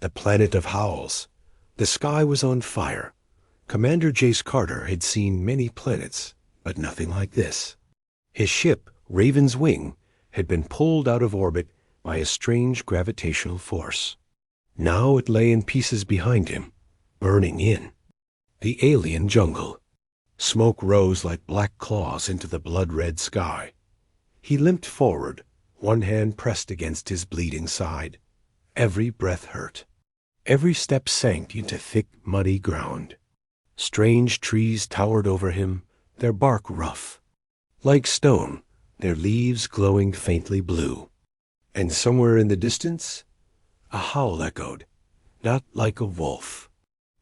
The planet of howls. The sky was on fire. Commander Jace Carter had seen many planets, but nothing like this. His ship, Raven's Wing, had been pulled out of orbit by a strange gravitational force. Now it lay in pieces behind him, burning in. The alien jungle. Smoke rose like black claws into the blood-red sky. He limped forward, one hand pressed against his bleeding side. Every breath hurt. Every step sank into thick, muddy ground. Strange trees towered over him, their bark rough. Like stone, their leaves glowing faintly blue. And somewhere in the distance, a howl echoed, not like a wolf,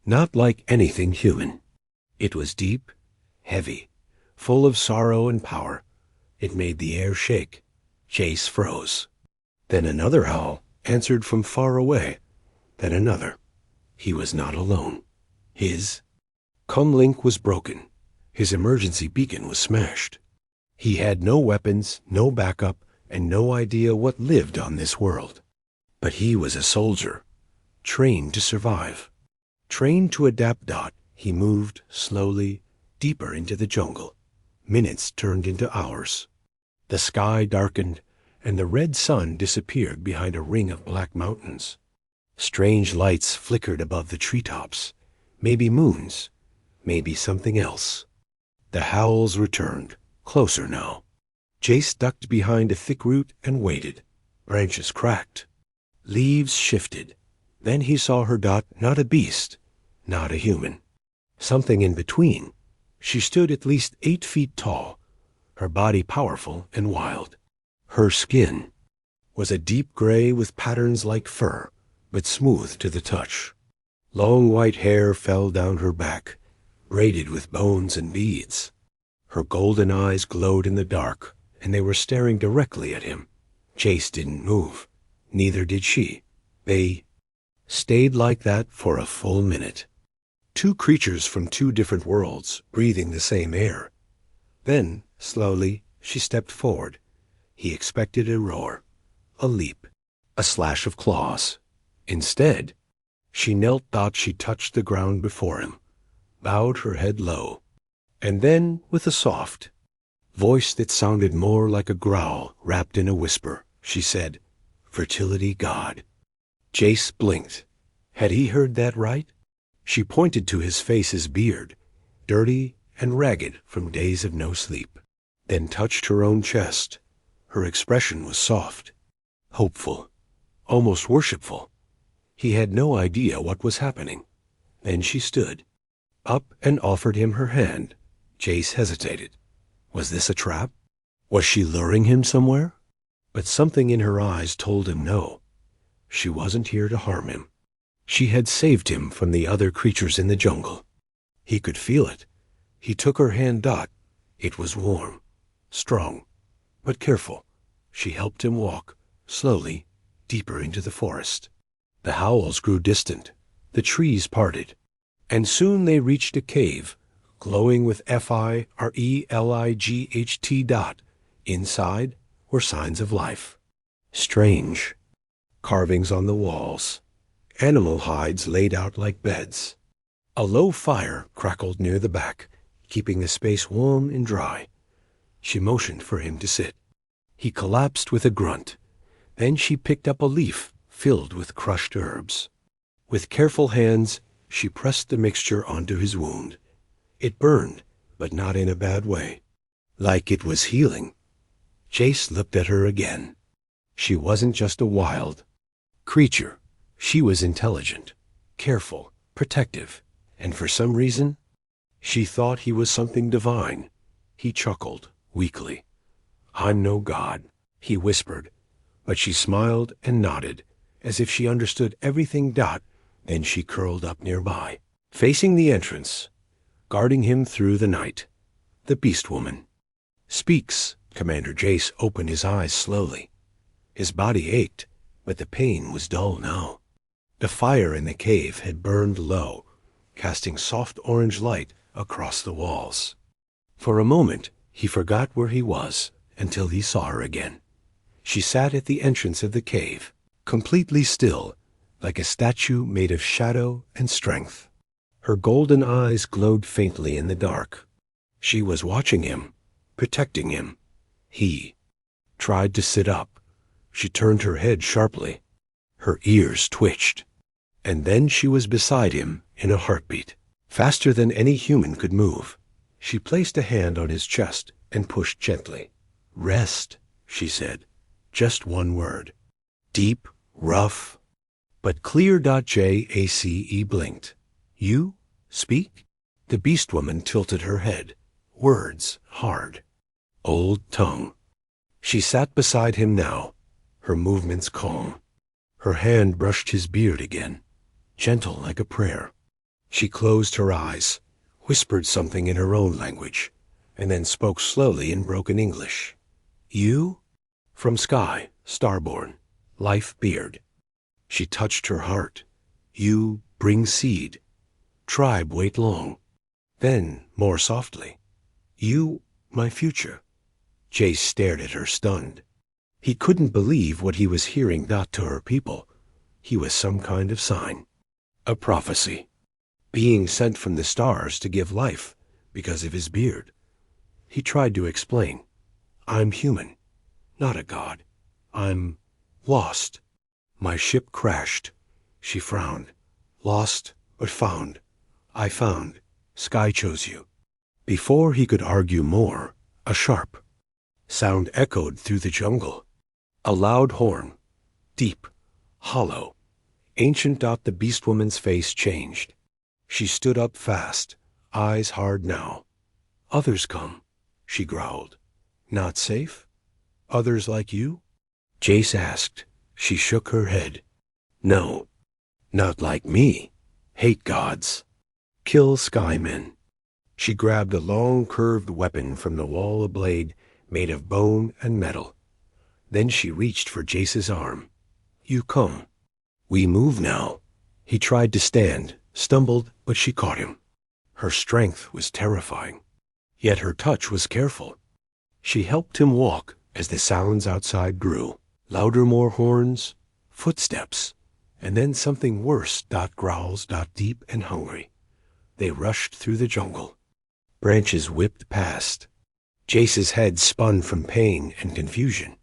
not like anything human. It was deep, heavy, full of sorrow and power. It made the air shake. Jace froze. Then another howl answered from far away. Then another. He was not alone. His comlink was broken. His emergency beacon was smashed. He had no weapons, no backup, and no idea what lived on this world. But he was a soldier, trained to survive. Trained to adapt. He moved slowly, deeper into the jungle. Minutes turned into hours. The sky darkened, and the red sun disappeared behind a ring of black mountains. Strange lights flickered above the treetops. Maybe moons, maybe something else. The howls returned, closer now. Jace ducked behind a thick root and waited. Branches cracked. Leaves shifted. Then he saw her. Not a beast, not a human. Something in between. She stood at least 8 feet tall, her body powerful and wild. Her skin was a deep gray with patterns like fur, but smooth to the touch. Long white hair fell down her back, braided with bones and beads. Her golden eyes glowed in the dark, and they were staring directly at him. Jace didn't move. Neither did she. They stayed like that for a full minute. 2 creatures from 2 different worlds, breathing the same air. Then, slowly, she stepped forward. He expected a roar, a leap, a slash of claws. Instead, she knelt. She touched the ground before him, bowed her head low, and then, with a soft voice that sounded more like a growl wrapped in a whisper, she said, "Fertility God." Jace blinked. Had he heard that right? She pointed to his face's beard, dirty and ragged from days of no sleep, then touched her own chest. Her expression was soft, hopeful, almost worshipful. He had no idea what was happening. Then she stood up and offered him her hand. Jace hesitated. Was this a trap? Was she luring him somewhere? But something in her eyes told him no. She wasn't here to harm him. She had saved him from the other creatures in the jungle. He could feel it. He took her hand. It was warm, strong, but careful. She helped him walk, slowly, deeper into the forest. The howls grew distant. The trees parted. And soon they reached a cave, glowing with FIRELIGHT. Inside were signs of life. Strange. Carvings on the walls. Animal hides laid out like beds. A low fire crackled near the back, keeping the space warm and dry. She motioned for him to sit. He collapsed with a grunt. Then she picked up a leaf filled with crushed herbs. With careful hands, she pressed the mixture onto his wound. It burned, but not in a bad way. Like it was healing. Jace looked at her again. She wasn't just a wild creature. She was intelligent, careful, protective, and for some reason, she thought he was something divine. He chuckled, weakly. "I'm no god," he whispered, but she smiled and nodded, as if she understood everything. Then she curled up nearby, facing the entrance, guarding him through the night. The Beastwoman. "Speaks." Commander Jace opened his eyes slowly. His body ached, but the pain was dull now. The fire in the cave had burned low, casting soft orange light across the walls. For a moment, he forgot where he was until he saw her again. She sat at the entrance of the cave, completely still, like a statue made of shadow and strength. Her golden eyes glowed faintly in the dark. She was watching him, protecting him. He tried to sit up. She turned her head sharply. Her ears twitched. And then she was beside him in a heartbeat, faster than any human could move. She placed a hand on his chest and pushed gently. "Rest," she said. Just one word. Deep, rough, but clear. Jace blinked. "You? Speak?" The Beastwoman tilted her head. Words hard. Old tongue. She sat beside him now, her movements calm. Her hand brushed his beard again, gentle like a prayer. She closed her eyes, whispered something in her own language, and then spoke slowly in broken English. "You? From sky, starborn, life beard." She touched her heart. "You bring seed. Tribe wait long." Then, more softly, "You, my future." Jace stared at her, stunned. He couldn't believe what he was hearing. To her people, he was some kind of sign. A prophecy. Being sent from the stars to give life because of his beard. He tried to explain. "I'm human, not a god. I'm lost. My ship crashed." She frowned. "Lost, but found. I found. Sky chose you." Before he could argue more, a sharp sound echoed through the jungle. A loud horn, deep, hollow, ancient. The Beastwoman's face changed. She stood up fast, eyes hard now. "Others come," she growled. "Not safe? Others like you?" Jace asked. She shook her head. "No, not like me. Hate gods. Kill skymen." She grabbed a long curved weapon from the wall, a blade made of bone and metal. Then she reached for Jace's arm. "You come. We move now." He tried to stand, stumbled, but she caught him. Her strength was terrifying, yet her touch was careful. She helped him walk as the sounds outside grew. Louder, more horns, footsteps, and then something worse. Growls. Deep and hungry. They rushed through the jungle. Branches whipped past. Jace's head spun from pain and confusion.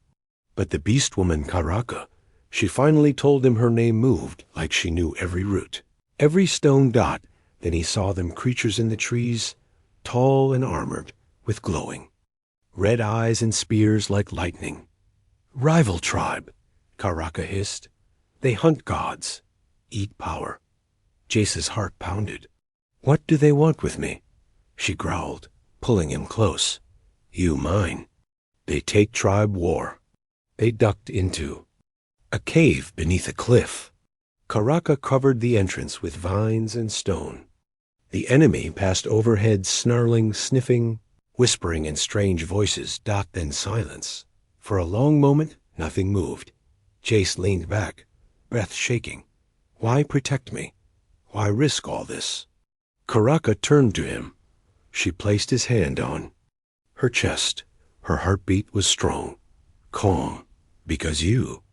But the Beastwoman Karaka, she finally told him. Her name moved like she knew every root, every stone. Then he saw them, creatures in the trees, tall and armored, with glowing red eyes and spears like lightning. "Rival tribe," Karaka hissed. "They hunt gods, eat power." Jace's heart pounded. "What do they want with me?" She growled, pulling him close. "You mine." They take tribe war. They ducked into a cave beneath a cliff. Karaka covered the entrance with vines and stone. The enemy passed overhead, snarling, sniffing, whispering in strange voices. Then silence. For a long moment, nothing moved. Jace leaned back, breath shaking. "Why protect me? Why risk all this?" Karaka turned to him. She placed his hand on her chest. Her heartbeat was strong, calm, "Because you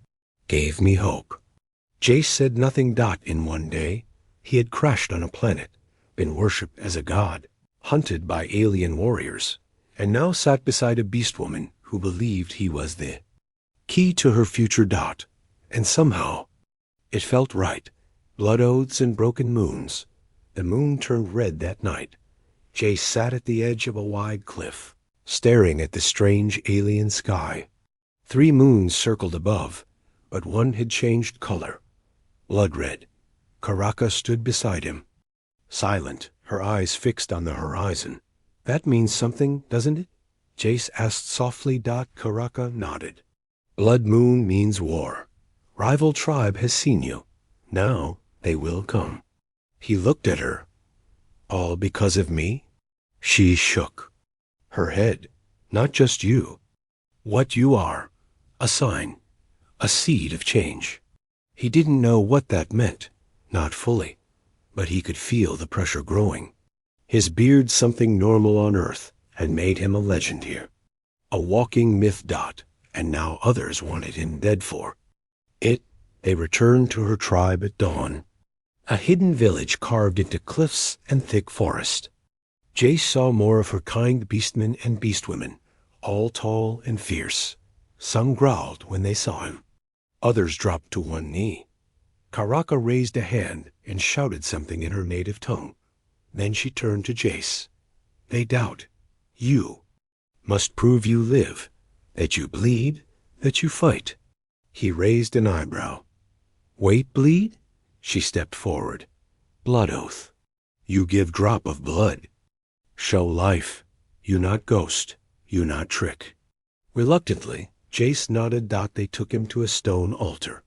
gave me hope." Jace said nothing. In one day, he had crashed on a planet, been worshipped as a god, hunted by alien warriors, and now sat beside a Beastwoman who believed he was the key to her future. And somehow, it felt right. Blood oaths and broken moons. The moon turned red that night. Jace sat at the edge of a wide cliff, staring at the strange alien sky. 3 moons circled above, but one had changed color. Blood red. Karaka stood beside him, silent, her eyes fixed on the horizon. "That means something, doesn't it?" Jace asked softly. Karaka nodded. "Blood moon means war. Rival tribe has seen you. Now they will come." He looked at her. "All because of me?" She shook her head. "Not just you. What you are. A sign. A seed of change." He didn't know what that meant, not fully, but he could feel the pressure growing. His beard, something normal on Earth, had made him a legend here. A walking myth. And now others wanted him dead for it. They returned to her tribe at dawn, a hidden village carved into cliffs and thick forest. Jace saw more of her kind beastmen and beastwomen, all tall and fierce. Some growled when they saw him. Others dropped to one knee. Karaka raised a hand and shouted something in her native tongue. Then she turned to Jace. They doubt. You must prove you live, that you bleed, that you fight. He raised an eyebrow. Wait, bleed? She stepped forward. Blood oath. You give drop of blood. Show life. You not ghost. You not trick. Reluctantly, Jace nodded. They took him to a stone altar.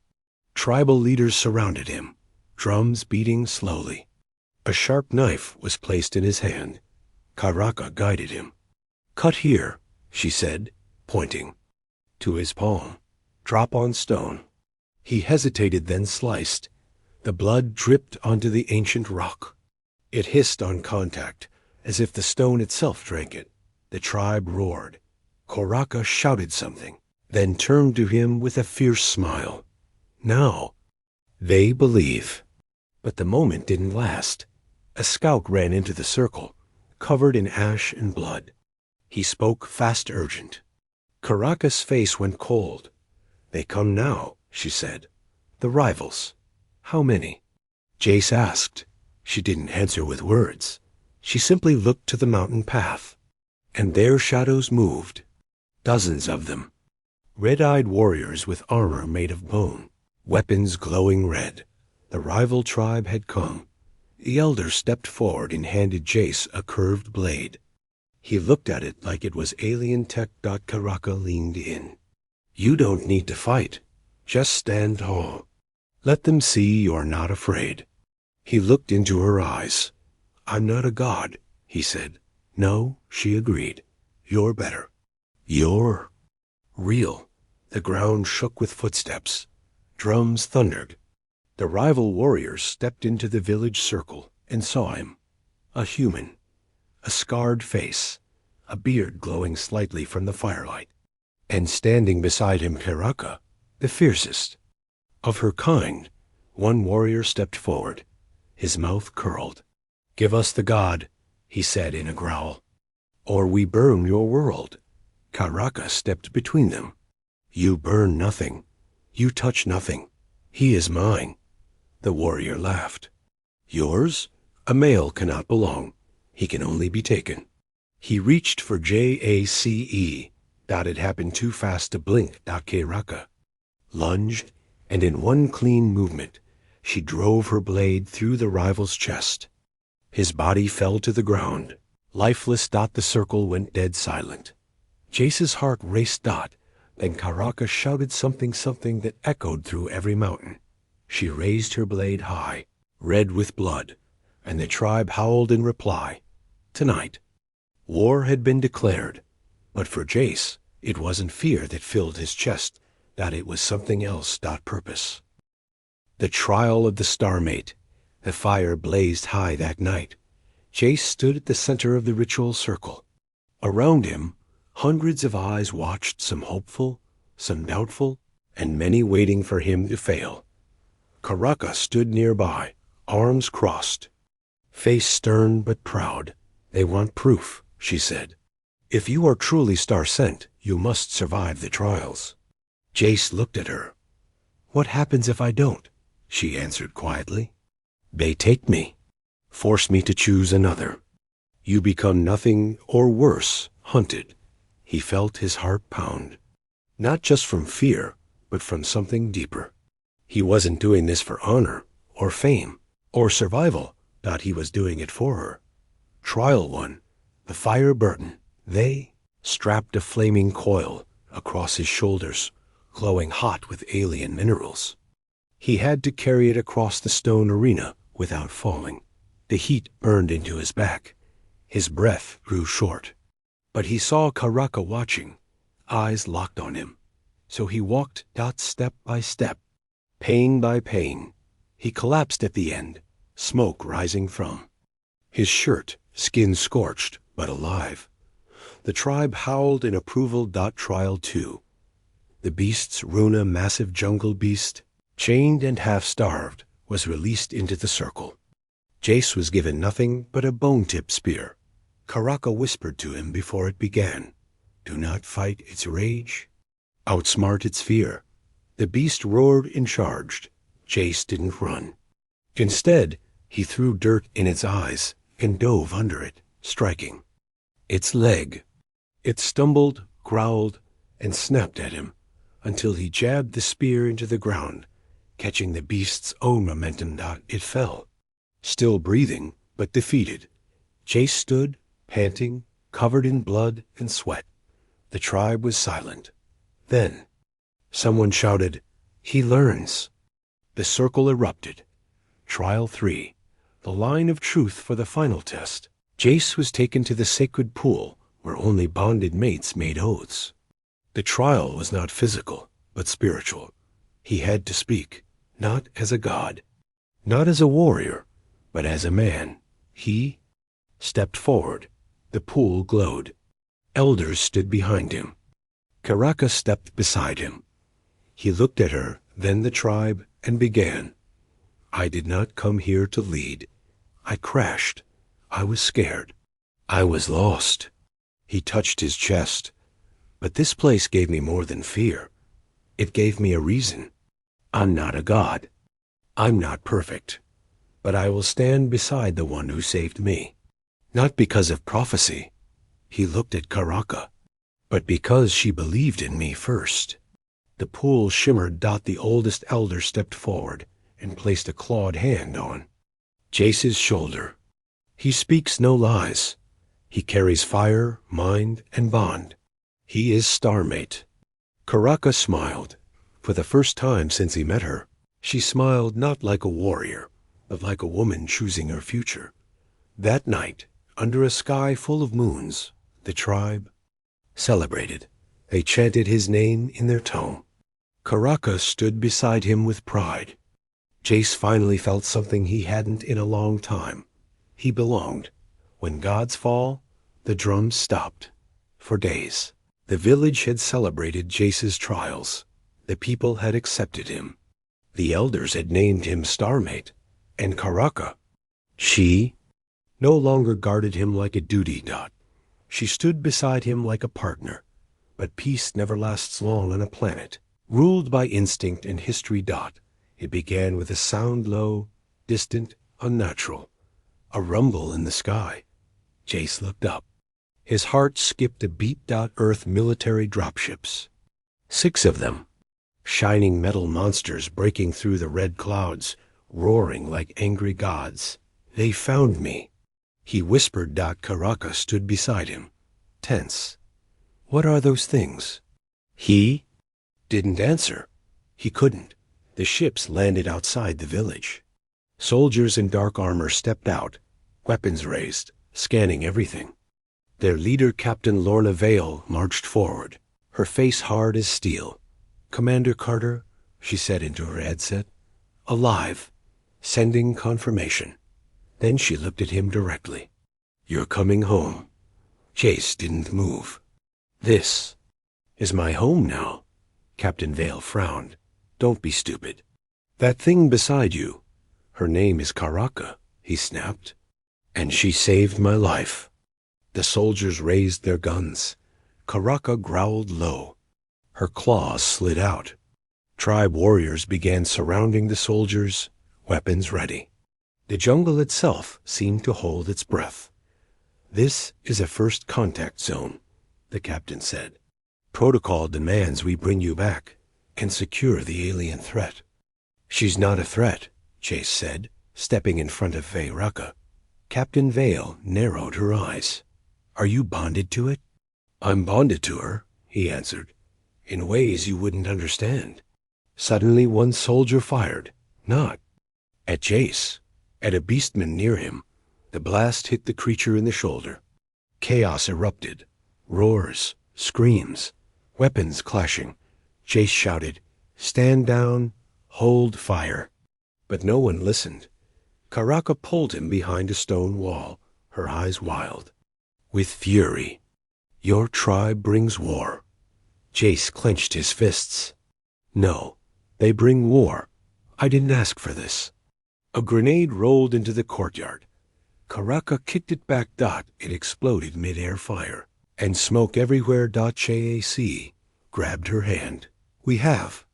Tribal leaders surrounded him, drums beating slowly. A sharp knife was placed in his hand. Karaka guided him. Cut here, she said, pointing. To his palm. Drop on stone. He hesitated, then sliced. The blood dripped onto the ancient rock. It hissed on contact, as if the stone itself drank it. The tribe roared. Karaka shouted something, then turned to him with a fierce smile. Now, they believe. But the moment didn't last. A scout ran into the circle, covered in ash and blood. He spoke fast, urgent. Karaka's face went cold. They come now, she said. The rivals. How many? Jace asked. She didn't answer with words. She simply looked to the mountain path. And their shadows moved. Dozens of them. Red-eyed warriors with armor made of bone, weapons glowing red. The rival tribe had come. The elder stepped forward and handed Jace a curved blade. He looked at it like it was alien tech. Karaka leaned in. You don't need to fight. Just stand tall. Let them see you're not afraid. He looked into her eyes. I'm not a god, he said. No, she agreed. You're better. You're real. The ground shook with footsteps. Drums thundered. The rival warriors stepped into the village circle and saw him. A human. A scarred face. A beard glowing slightly from the firelight. And standing beside him, Karaka, the fiercest. Of her kind, one warrior stepped forward. His mouth curled. Give us the god, he said in a growl. Or we burn your world. Karaka stepped between them. You burn nothing. You touch nothing. He is mine. The warrior laughed. Yours? A male cannot belong. He can only be taken. He reached for Jace. That had happened too fast to blink. Karaka lunged, and in one clean movement, she drove her blade through the rival's chest. His body fell to the ground. Lifeless. The circle went dead silent. Jace's heart raced. Then Karaka shouted something that echoed through every mountain. She raised her blade high, red with blood, and the tribe howled in reply. Tonight, war had been declared, but for Jace, it wasn't fear that filled his chest. It was something else. Purpose. The trial of the Starmate. The fire blazed high that night. Jace stood at the center of the ritual circle. Around him, hundreds of eyes watched, some hopeful, some doubtful, and many waiting for him to fail. Karaka stood nearby, arms crossed, face stern but proud. They want proof, she said. If you are truly star-sent, you must survive the trials. Jace looked at her. What happens if I don't? She answered quietly. They take me, force me to choose another. You become nothing, or worse, hunted. He felt his heart pound. Not just from fear, but from something deeper. He wasn't doing this for honor, or fame, or survival. He was doing it for her. Trial one, the fire burden. They strapped a flaming coil across his shoulders, glowing hot with alien minerals. He had to carry it across the stone arena without falling. The heat burned into his back. His breath grew short. But he saw Karaka watching, eyes locked on him. So he walked step by step, pain by pain. He collapsed at the end, smoke rising from his shirt, skin scorched but alive. The tribe howled in approval. Trial 2. The beasts, Runa, massive jungle beast, chained and half-starved, was released into the circle. Jace was given nothing but a bone-tipped spear. Karaka whispered to him before it began, "Do not fight its rage. Outsmart its fear." The beast roared and charged. Jace didn't run. Instead, he threw dirt in its eyes and dove under it, striking its leg. It stumbled, growled, and snapped at him until he jabbed the spear into the ground, catching the beast's own momentum. It fell. Still breathing, but defeated, Jace stood, panting, covered in blood and sweat. The tribe was silent. Then someone shouted, "He learns." The circle erupted. Trial 3. The line of truth for the final test. Jace was taken to the sacred pool where only bonded mates made oaths. The trial was not physical, but spiritual. He had to speak, not as a god, not as a warrior, but as a man. He stepped forward. The pool glowed. Elders stood behind him. Karaka stepped beside him. He looked at her, then the tribe, and began. "I did not come here to lead. I crashed. I was scared. I was lost." He touched his chest. "But this place gave me more than fear. It gave me a reason. I'm not a god. I'm not perfect. But I will stand beside the one who saved me. Not because of prophecy," he looked at Karaka, "but because she believed in me first." The pool shimmered. The oldest elder stepped forward and placed a clawed hand on Jace's shoulder. "He speaks no lies. He carries fire, mind, and bond. He is Starmate." Karaka smiled. For the first time since he met her, she smiled not like a warrior, but like a woman choosing her future. That night, under a sky full of moons, the tribe celebrated. They chanted his name in their tongue. Karaka stood beside him with pride. Jace finally felt something he hadn't in a long time. He belonged. When gods fall, the drums stopped. For days, the village had celebrated Jace's trials. The people had accepted him. The elders had named him Starmate, and Karaka, she no longer guarded him like a duty. She stood beside him like a partner. But peace never lasts long on a planet ruled by instinct and history. It began with a sound low, distant, unnatural. A rumble in the sky. Jace looked up. His heart skipped a beat. Earth military dropships. 6 of them. Shining metal monsters breaking through the red clouds, roaring like angry gods. "They found me," he whispered. Karaka stood beside him, tense. "What are those things?" He didn't answer. He couldn't. The ships landed outside the village. Soldiers in dark armor stepped out, weapons raised, scanning everything. Their leader, Captain Lorna Vale, marched forward, her face hard as steel. "Commander Carter," she said into her headset, "alive, sending confirmation." Then she looked at him directly. "You're coming home." Jace didn't move. "This is my home now." Captain Vale frowned. "Don't be stupid. That thing beside you, her name is Karaka," he snapped. "And she saved my life." The soldiers raised their guns. Karaka growled low. Her claws slid out. Tribe warriors began surrounding the soldiers, weapons ready. The jungle itself seemed to hold its breath. "This is a first contact zone," the captain said. "Protocol demands we bring you back and secure the alien threat." "She's not a threat," Jace said, stepping in front of Veyraka. Captain Vale narrowed her eyes. "Are you bonded to it?" "I'm bonded to her," he answered, "in ways you wouldn't understand." Suddenly one soldier fired, not at Jace, at a beastman near him. The blast hit the creature in the shoulder. Chaos erupted. Roars, screams, weapons clashing. Jace shouted, "Stand down, hold fire." But no one listened. Karaka pulled him behind a stone wall, her eyes wild with fury. "Your tribe brings war." Jace clenched his fists. "No, they bring war. I didn't ask for this. A grenade rolled into the courtyard. Karaka kicked it back. It exploded mid-air fire, and smoke everywhere. Chac grabbed her hand. We have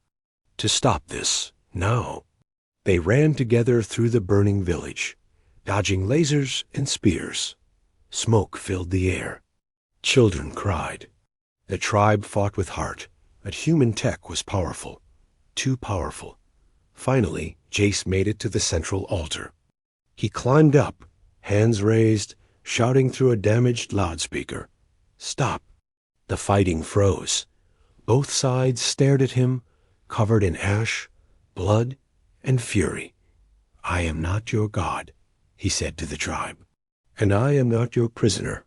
to stop this, now. They ran together through the burning village, dodging lasers and spears. Smoke filled the air. Children cried. The tribe fought with heart, but human tech was powerful. Too powerful. Finally, Jace made it to the central altar. He climbed up, hands raised, shouting through a damaged loudspeaker. Stop. The fighting froze. Both sides stared at him, covered in ash, blood, and fury. I am not your god, he said to the tribe. And I am not your prisoner,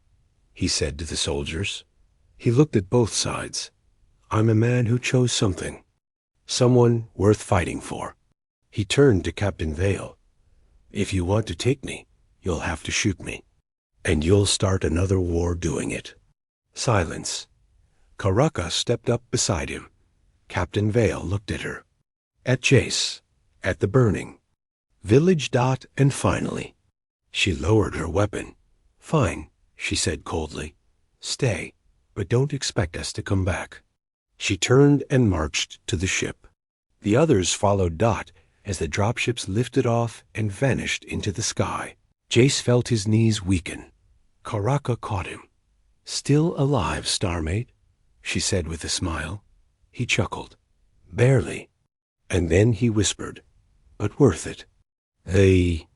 he said to the soldiers. He looked at both sides. I'm a man who chose something. Someone worth fighting for. He turned to Captain Vale. If you want to take me, you'll have to shoot me. And you'll start another war doing it. Silence. Karaka stepped up beside him. Captain Vale looked at her. At Jace. At the burning village. And finally, she lowered her weapon. Fine, she said coldly. Stay, but don't expect us to come back. She turned and marched to the ship. The others followed as the dropships lifted off and vanished into the sky. Jace felt his knees weaken. Karaka caught him. Still alive, Starmate, she said with a smile. He chuckled. Barely. And then he whispered, but worth it. The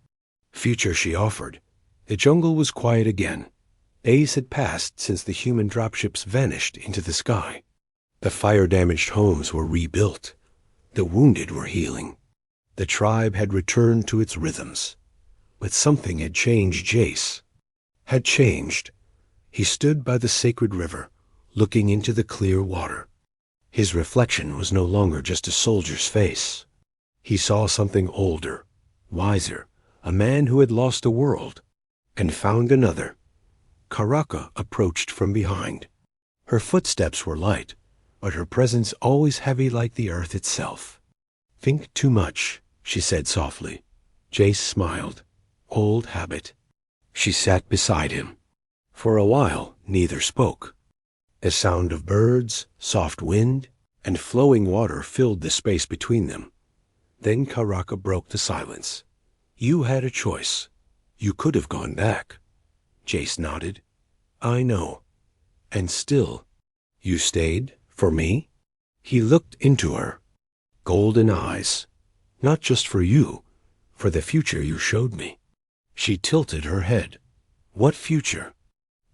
future she offered. The jungle was quiet again. Days had passed since the human dropships vanished into the sky. The fire-damaged homes were rebuilt. The wounded were healing. The tribe had returned to its rhythms. But something had changed. Jace had changed. He stood by the sacred river, looking into the clear water. His reflection was no longer just a soldier's face. He saw something older, wiser, a man who had lost a world and found another. Karaka approached from behind. Her footsteps were light, but her presence always heavy like the earth itself. Think too much, she said softly. Jace smiled. Old habit. She sat beside him. For a while, neither spoke. The sound of birds, soft wind, and flowing water filled the space between them. Then Karaka broke the silence. You had a choice. You could have gone back. Jace nodded. I know. And still, you stayed for me? He looked into her. Golden eyes. Not just for you, for the future you showed me. She tilted her head. What future?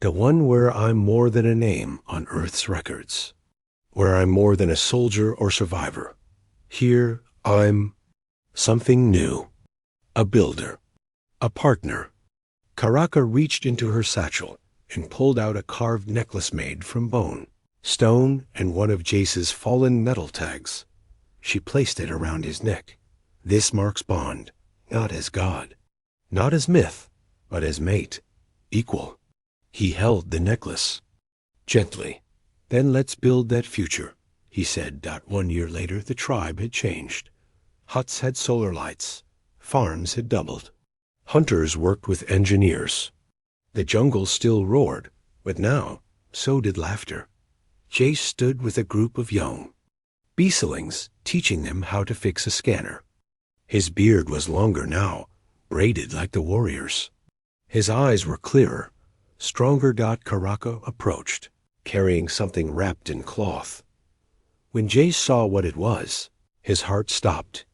The one where I'm more than a name on Earth's records. Where I'm more than a soldier or survivor. Here, I'm something new. A builder. A partner. Karaka reached into her satchel and pulled out a carved necklace made from bone, stone, and one of Jace's fallen metal tags. She placed it around his neck. This marks bond, not as god, not as myth, but as mate, equal. He held the necklace. Gently. Then let's build that future, he said. 1 year later, the tribe had changed. Huts had solar lights. Farms had doubled. Hunters worked with engineers. The jungle still roared, but now so did laughter. Jace stood with a group of young beastlings, teaching them how to fix a scanner. His beard was longer now, braided like the warriors. His eyes were clearer, stronger. Karaka approached, carrying something wrapped in cloth. When Jace saw what it was, his heart stopped.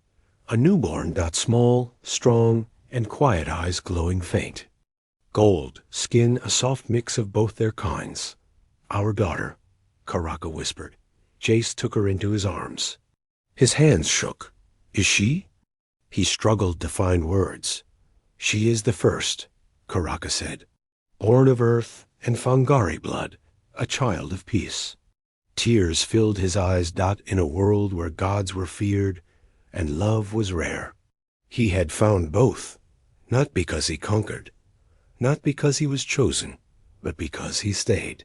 A newborn. Small, strong, and quiet eyes glowing faint. Gold, skin a soft mix of both their kinds. Our daughter, Karaka whispered. Jace took her into his arms. His hands shook. Is she? He struggled to find words. She is the first, Karaka said. Born of earth and Fangari blood, a child of peace. Tears filled his eyes. In a world where gods were feared and love was rare. He had found both, not because he conquered, not because he was chosen, but because he stayed.